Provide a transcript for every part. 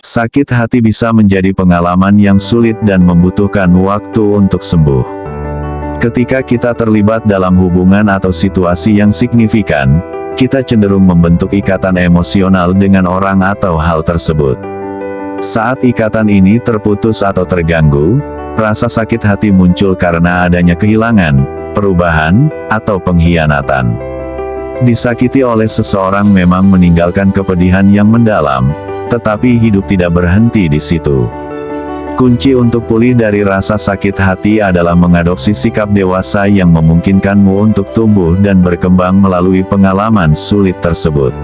Sakit hati bisa menjadi pengalaman yang sulit dan membutuhkan waktu untuk sembuh. Ketika kita terlibat dalam hubungan atau situasi yang signifikan, kita cenderung membentuk ikatan emosional dengan orang atau hal tersebut. Saat ikatan ini terputus atau terganggu, rasa sakit hati muncul karena adanya kehilangan, perubahan, atau pengkhianatan. Disakiti oleh seseorang memang meninggalkan kepedihan yang mendalam, tetapi hidup tidak berhenti di situ. Kunci untuk pulih dari rasa sakit hati adalah mengadopsi sikap dewasa yang memungkinkanmu untuk tumbuh dan berkembang melalui pengalaman sulit tersebut.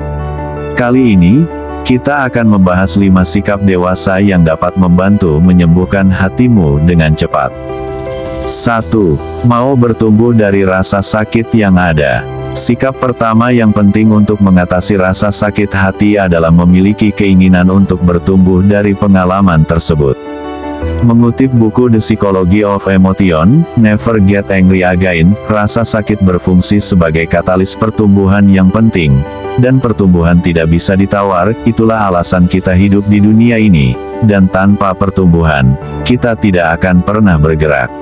Kali ini, kita akan membahas 5 sikap dewasa yang dapat membantu menyembuhkan hatimu dengan cepat. 1. Mau bertumbuh dari rasa sakit yang ada. Sikap pertama yang penting untuk mengatasi rasa sakit hati adalah memiliki keinginan untuk bertumbuh dari pengalaman tersebut. Mengutip buku The Psychology of Emotion, Never Get Angry Again, rasa sakit berfungsi sebagai katalis pertumbuhan yang penting, dan pertumbuhan tidak bisa ditawar. Itulah alasan kita hidup di dunia ini, dan tanpa pertumbuhan, kita tidak akan pernah bergerak.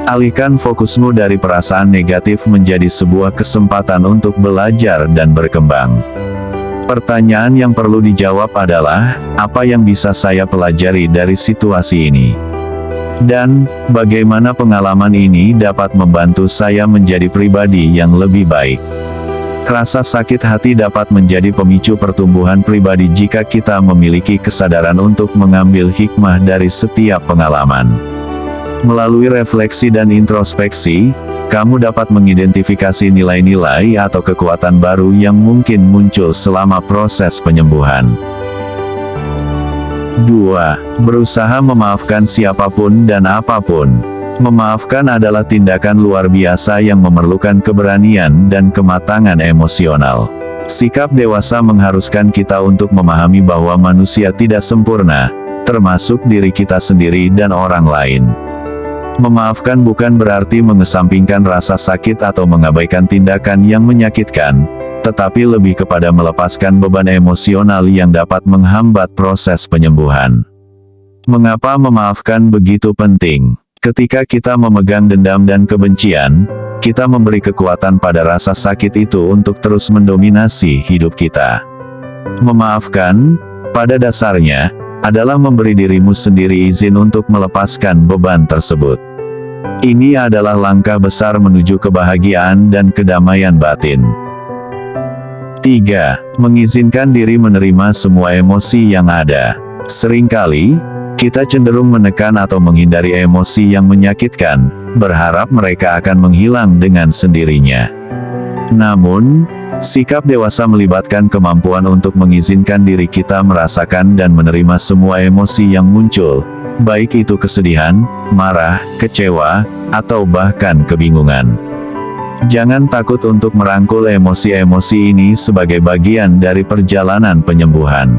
Alihkan fokusmu dari perasaan negatif menjadi sebuah kesempatan untuk belajar dan berkembang. Pertanyaan yang perlu dijawab adalah, apa yang bisa saya pelajari dari situasi ini? Dan, bagaimana pengalaman ini dapat membantu saya menjadi pribadi yang lebih baik? Rasa sakit hati dapat menjadi pemicu pertumbuhan pribadi jika kita memiliki kesadaran untuk mengambil hikmah dari setiap pengalaman. Melalui refleksi dan introspeksi, kamu dapat mengidentifikasi nilai-nilai atau kekuatan baru yang mungkin muncul selama proses penyembuhan. 2. Berusaha memaafkan siapapun dan apapun. Memaafkan adalah tindakan luar biasa yang memerlukan keberanian dan kematangan emosional. Sikap dewasa mengharuskan kita untuk memahami bahwa manusia tidak sempurna, termasuk diri kita sendiri dan orang lain. Memaafkan bukan berarti mengesampingkan rasa sakit atau mengabaikan tindakan yang menyakitkan, tetapi lebih kepada melepaskan beban emosional yang dapat menghambat proses penyembuhan. Mengapa memaafkan begitu penting? Ketika kita memegang dendam dan kebencian, kita memberi kekuatan pada rasa sakit itu untuk terus mendominasi hidup kita. Memaafkan, pada dasarnya, adalah memberi dirimu sendiri izin untuk melepaskan beban tersebut. Ini adalah langkah besar menuju kebahagiaan dan kedamaian batin. 3. Mengizinkan diri menerima semua emosi yang ada. Seringkali, kita cenderung menekan atau menghindari emosi yang menyakitkan, berharap mereka akan menghilang dengan sendirinya. Namun, sikap dewasa melibatkan kemampuan untuk mengizinkan diri kita merasakan dan menerima semua emosi yang muncul, baik itu kesedihan, marah, kecewa, atau bahkan kebingungan. Jangan takut untuk merangkul emosi-emosi ini sebagai bagian dari perjalanan penyembuhan.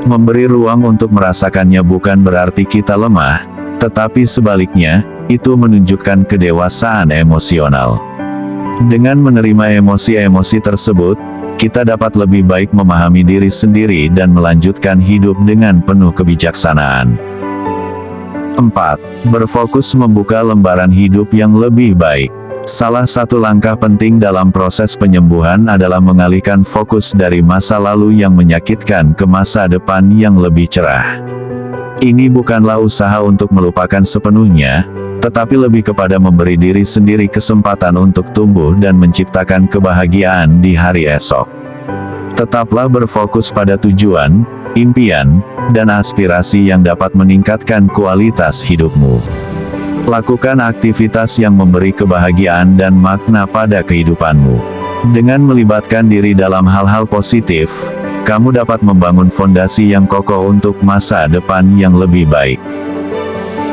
Memberi ruang untuk merasakannya bukan berarti kita lemah, tetapi sebaliknya, itu menunjukkan kedewasaan emosional. Dengan menerima emosi-emosi tersebut, kita dapat lebih baik memahami diri sendiri dan melanjutkan hidup dengan penuh kebijaksanaan. 4. Berfokus membuka lembaran hidup yang lebih baik. Salah satu langkah penting dalam proses penyembuhan adalah mengalihkan fokus dari masa lalu yang menyakitkan ke masa depan yang lebih cerah. Ini bukanlah usaha untuk melupakan sepenuhnya, tetapi lebih kepada memberi diri sendiri kesempatan untuk tumbuh dan menciptakan kebahagiaan di hari esok. Tetaplah berfokus pada tujuan, impian, dan aspirasi yang dapat meningkatkan kualitas hidupmu. Lakukan aktivitas yang memberi kebahagiaan dan makna pada kehidupanmu. Dengan melibatkan diri dalam hal-hal positif, kamu dapat membangun fondasi yang kokoh untuk masa depan yang lebih baik.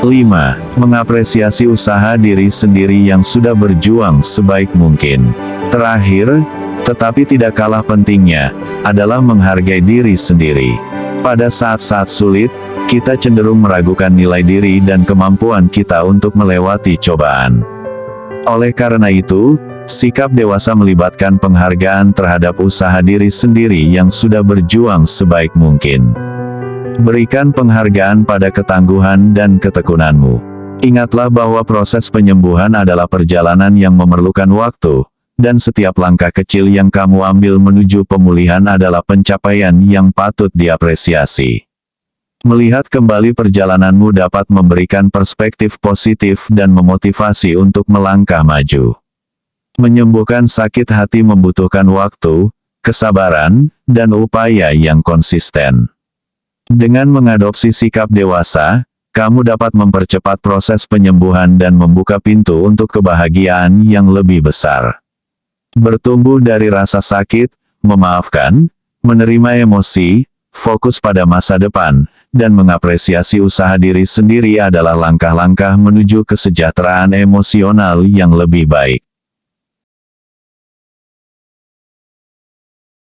5. Mengapresiasi usaha diri sendiri yang sudah berjuang sebaik mungkin. Terakhir, tetapi tidak kalah pentingnya, adalah menghargai diri sendiri. Pada saat-saat sulit, kita cenderung meragukan nilai diri dan kemampuan kita untuk melewati cobaan. Oleh karena itu, sikap dewasa melibatkan penghargaan terhadap usaha diri sendiri yang sudah berjuang sebaik mungkin. Berikan penghargaan pada ketangguhan dan ketekunanmu. Ingatlah bahwa proses penyembuhan adalah perjalanan yang memerlukan waktu, dan setiap langkah kecil yang kamu ambil menuju pemulihan adalah pencapaian yang patut diapresiasi. Melihat kembali perjalananmu dapat memberikan perspektif positif dan memotivasi untuk melangkah maju. Menyembuhkan sakit hati membutuhkan waktu, kesabaran, dan upaya yang konsisten. Dengan mengadopsi sikap dewasa, kamu dapat mempercepat proses penyembuhan dan membuka pintu untuk kebahagiaan yang lebih besar. Bertumbuh dari rasa sakit, memaafkan, menerima emosi, fokus pada masa depan, dan mengapresiasi usaha diri sendiri adalah langkah-langkah menuju kesejahteraan emosional yang lebih baik.